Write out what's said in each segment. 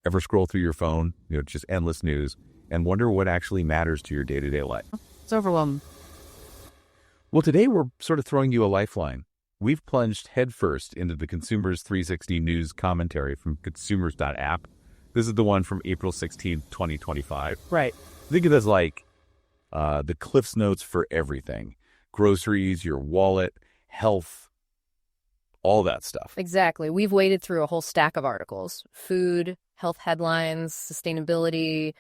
Ever scroll through your phone, just endless news, and wonder what actually matters to your day-to-day life? It's overwhelming. Well, today we're sort of throwing you a lifeline. We've plunged headfirst into the Consumers 360 news commentary from consumers.app. This is the one from April 16th, 2025. Right. Think of it as like the Cliff's Notes for everything. Groceries, your wallet, health, all that stuff. Exactly. We've waded through a whole stack of articles. Food, health headlines, sustainability,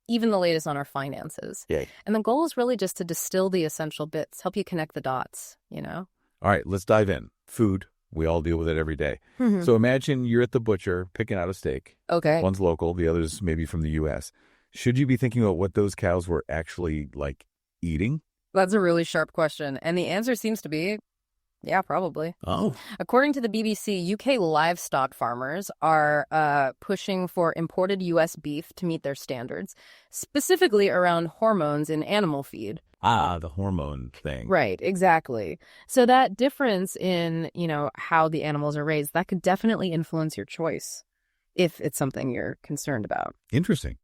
even the latest on our finances. Yay. And the goal is really just to distill the essential bits, help you connect the dots, All right, let's dive in. Food. We all deal with it every day. Mm-hmm. So imagine you're at the butcher picking out a steak. Okay. One's local, the other's maybe from the U.S. Should you be thinking about what those cows were actually, eating? That's a really sharp question. And the answer seems to be, yeah, probably. Oh. According to the BBC, UK livestock farmers are pushing for imported U.S. beef to meet their standards, specifically around hormones in animal feed. Ah, the hormone thing. Right, exactly. So that difference in, how the animals are raised, that could definitely influence your choice if it's something you're concerned about. Interesting.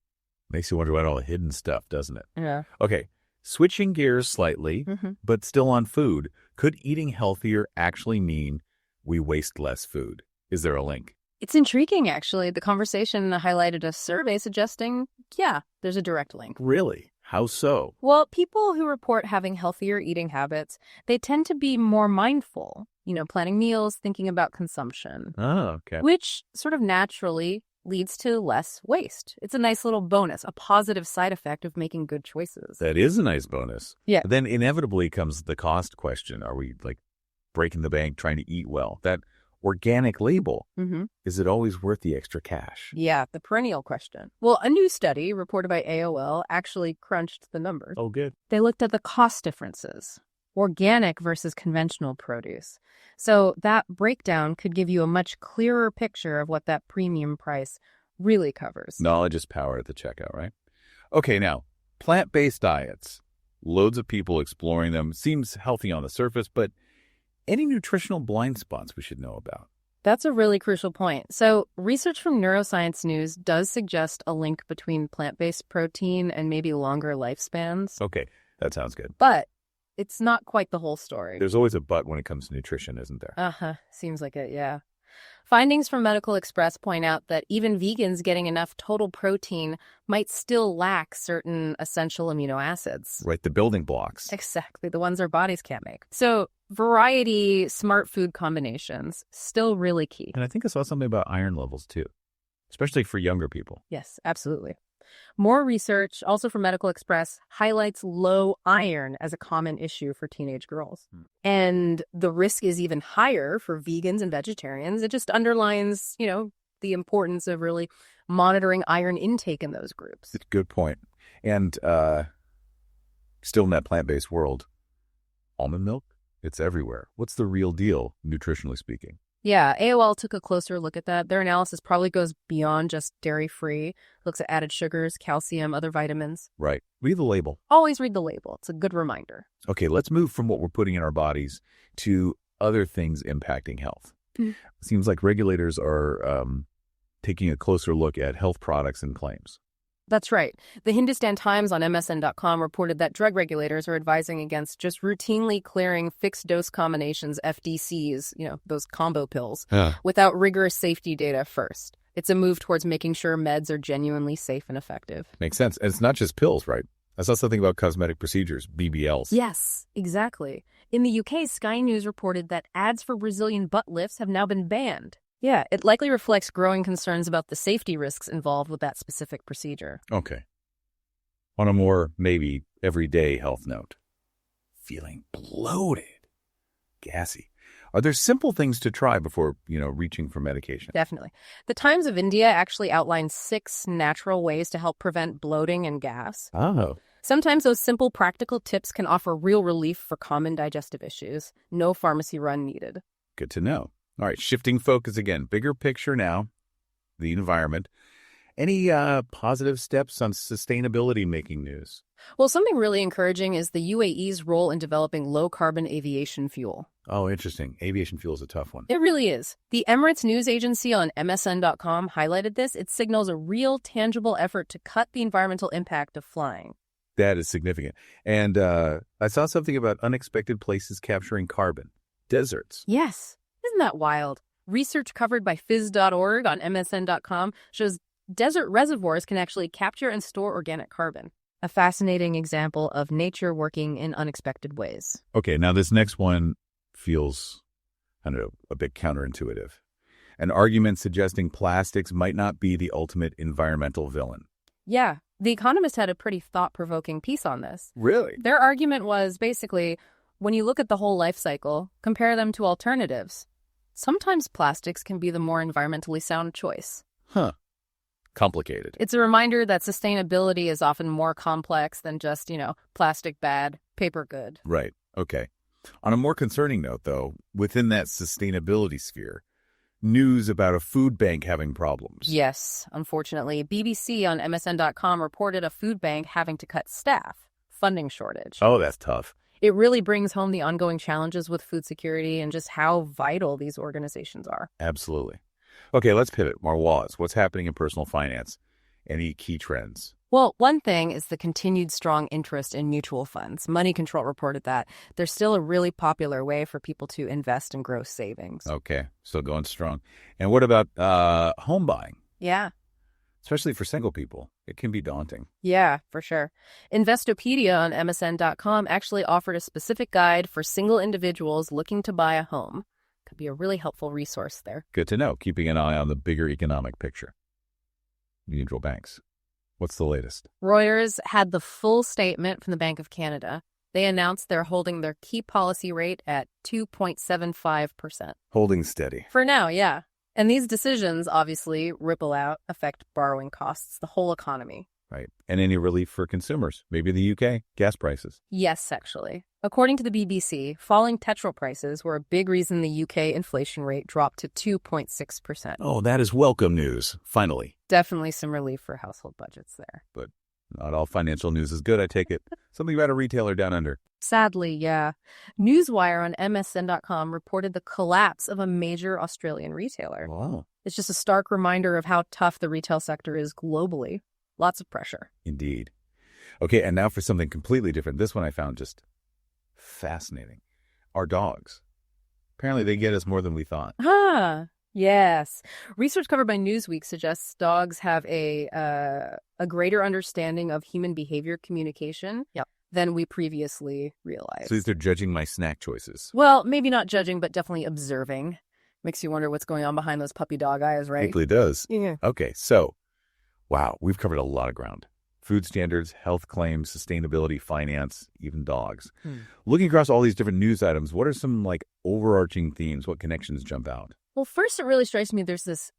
Makes you wonder about all the hidden stuff, doesn't it? Yeah. Okay, switching gears slightly, but still on food. Could eating healthier actually mean we waste less food? Is there a link? It's intriguing, actually. The conversation highlighted a survey suggesting, yeah, there's a direct link. Really? How so? Well, people who report having healthier eating habits, they tend to be more mindful, planning meals, thinking about consumption. Oh, okay. Which sort of naturally leads to less waste. It's a nice little bonus, a positive side effect of making good choices. That is a nice bonus. Yeah. But then inevitably comes the cost question. Are we breaking the bank trying to eat well? That organic label, is it always worth the extra cash? Yeah, the perennial question. Well, a new study reported by AOL actually crunched the numbers. Oh, good. They looked at the cost differences, organic versus conventional produce. So that breakdown could give you a much clearer picture of what that premium price really covers. Knowledge is power at the checkout, right? Okay, now, plant-based diets. Loads of people exploring them. Seems healthy on the surface, but any nutritional blind spots we should know about? That's a really crucial point. So research from Neuroscience News does suggest a link between plant-based protein and maybe longer lifespans. Okay, that sounds good. But it's not quite the whole story. There's always a but when it comes to nutrition, isn't there? Seems like it, yeah. Findings from Medical Express point out that even vegans getting enough total protein might still lack certain essential amino acids. Right, the building blocks. Exactly, the ones our bodies can't make. So variety, smart food combinations, still really key. And I think I saw something about iron levels too, especially for younger people. Yes, absolutely. More research, also from Medical Express, highlights low iron as a common issue for teenage girls. And the risk is even higher for vegans and vegetarians. It just underlines, the importance of really monitoring iron intake in those groups. Good point. And still in that plant-based world, almond milk, it's everywhere. What's the real deal, nutritionally speaking? Yeah, AOL took a closer look at that. Their analysis probably goes beyond just dairy-free, looks at added sugars, calcium, other vitamins. Right. Read the label. Always read the label. It's a good reminder. Okay, let's move from what we're putting in our bodies to other things impacting health. It seems like regulators are taking a closer look at health products and claims. That's right. The Hindustan Times on MSN.com reported that drug regulators are advising against just routinely clearing fixed-dose combinations, FDCs, those combo pills, without rigorous safety data first. It's a move towards making sure meds are genuinely safe and effective. Makes sense. And it's not just pills, right? I saw something about cosmetic procedures, BBLs. Yes, exactly. In the UK, Sky News reported that ads for Brazilian butt lifts have now been banned. Yeah, it likely reflects growing concerns about the safety risks involved with that specific procedure. Okay. On a more, maybe, everyday health note. Feeling bloated. Gassy. Are there simple things to try before, reaching for medication? Definitely. The Times of India actually outlines 6 natural ways to help prevent bloating and gas. Oh. Sometimes those simple practical tips can offer real relief for common digestive issues. No pharmacy run needed. Good to know. All right, shifting focus again. Bigger picture now, the environment. Any positive steps on sustainability making news? Well, something really encouraging is the UAE's role in developing low-carbon aviation fuel. Oh, interesting. Aviation fuel is a tough one. It really is. The Emirates news agency on MSN.com highlighted this. It signals a real, tangible effort to cut the environmental impact of flying. That is significant. And I saw something about unexpected places capturing carbon. Deserts. Yes. Isn't that wild? Research covered by phys.org on MSN.com shows desert reservoirs can actually capture and store organic carbon. A fascinating example of nature working in unexpected ways. Okay, now this next one feels, I don't know, a bit counterintuitive. An argument suggesting plastics might not be the ultimate environmental villain. Yeah, The Economist had a pretty thought-provoking piece on this. Really? Their argument was basically, when you look at the whole life cycle, compare them to alternatives. Sometimes plastics can be the more environmentally sound choice. Huh. Complicated. It's a reminder that sustainability is often more complex than just, plastic bad, paper good. Right. Okay. On a more concerning note, though, within that sustainability sphere, news about a food bank having problems. Yes, unfortunately, BBC on MSN.com reported a food bank having to cut staff. Funding shortage. Oh, that's tough. It really brings home the ongoing challenges with food security and just how vital these organizations are. Absolutely. Okay, let's pivot. Marwaz, what's happening in personal finance? Any key trends? Well, one thing is the continued strong interest in mutual funds. Money Control reported that they're still a really popular way for people to invest and grow savings. Okay, still going strong. And what about home buying? Yeah. Especially for single people. It can be daunting. Yeah, for sure. Investopedia on MSN.com actually offered a specific guide for single individuals looking to buy a home. Could be a really helpful resource there. Good to know, keeping an eye on the bigger economic picture. Mutual banks. What's the latest? Reuters had the full statement from the Bank of Canada. They announced they're holding their key policy rate at 2.75%. Holding steady. For now, yeah. And these decisions obviously ripple out, affect borrowing costs, the whole economy. Right. And any relief for consumers? Maybe in the UK, gas prices. Yes, actually. According to the BBC, falling petrol prices were a big reason the UK inflation rate dropped to 2.6%. Oh, that is welcome news. Finally. Definitely some relief for household budgets there. But not all financial news is good, I take it. Something about a retailer down under. Sadly, yeah. Newswire on MSN.com reported the collapse of a major Australian retailer. Wow. It's just a stark reminder of how tough the retail sector is globally. Lots of pressure. Indeed. Okay, and now for something completely different. This one I found just fascinating. Our dogs. Apparently they get us more than we thought. Yes. Research covered by Newsweek suggests dogs have a greater understanding of human behavior communication than we previously realized. So they're judging my snack choices. Well, maybe not judging, but definitely observing. Makes you wonder what's going on behind those puppy dog eyes, right? It does. Yeah. Okay, so, wow, we've covered a lot of ground. Food standards, health claims, sustainability, finance, even dogs. Looking across all these different news items, what are some overarching themes? What connections jump out? Well, first, it really strikes me there's this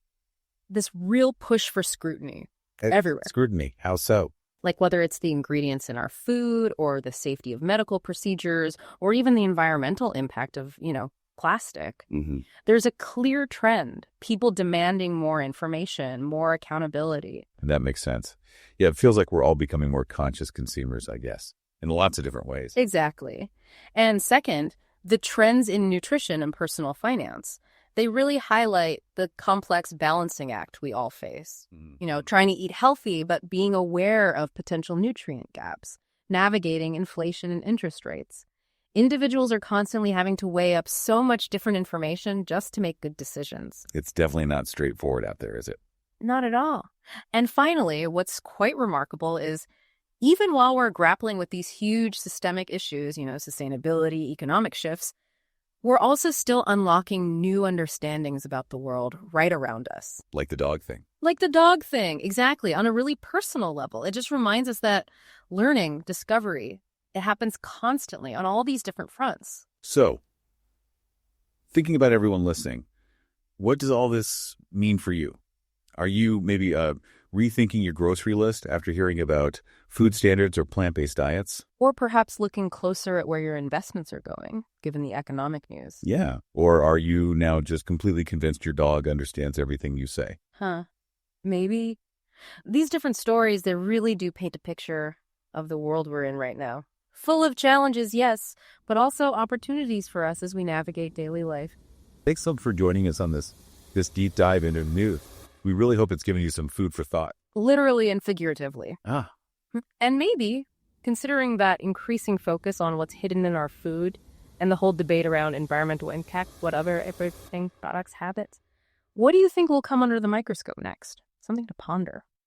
real push for scrutiny everywhere. Scrutiny. How so? Like whether it's the ingredients in our food or the safety of medical procedures or even the environmental impact of, plastic. Mm-hmm. There's a clear trend. People demanding more information, more accountability. And that makes sense. Yeah, it feels like we're all becoming more conscious consumers, I guess, in lots of different ways. Exactly. And second, the trends in nutrition and personal finance. They really highlight the complex balancing act we all face. Trying to eat healthy, but being aware of potential nutrient gaps, navigating inflation and interest rates. Individuals are constantly having to weigh up so much different information just to make good decisions. It's definitely not straightforward out there, is it? Not at all. And finally, what's quite remarkable is even while we're grappling with these huge systemic issues, sustainability, economic shifts, we're also still unlocking new understandings about the world right around us. Like the dog thing. Like the dog thing, exactly, on a really personal level. It just reminds us that learning, discovery, it happens constantly on all these different fronts. So, thinking about everyone listening, what does all this mean for you? Are you maybe rethinking your grocery list after hearing about food standards or plant-based diets? Or perhaps looking closer at where your investments are going, given the economic news. Yeah. Or are you now just completely convinced your dog understands everything you say? Maybe. These different stories, they really do paint a picture of the world we're in right now. Full of challenges, yes, but also opportunities for us as we navigate daily life. Thanks so much for joining us on this deep dive into news. We really hope it's given you some food for thought. Literally and figuratively. Ah, And maybe, considering that increasing focus on what's hidden in our food and the whole debate around environmental impact, whatever everything products habits, what do you think will come under the microscope next? Something to ponder.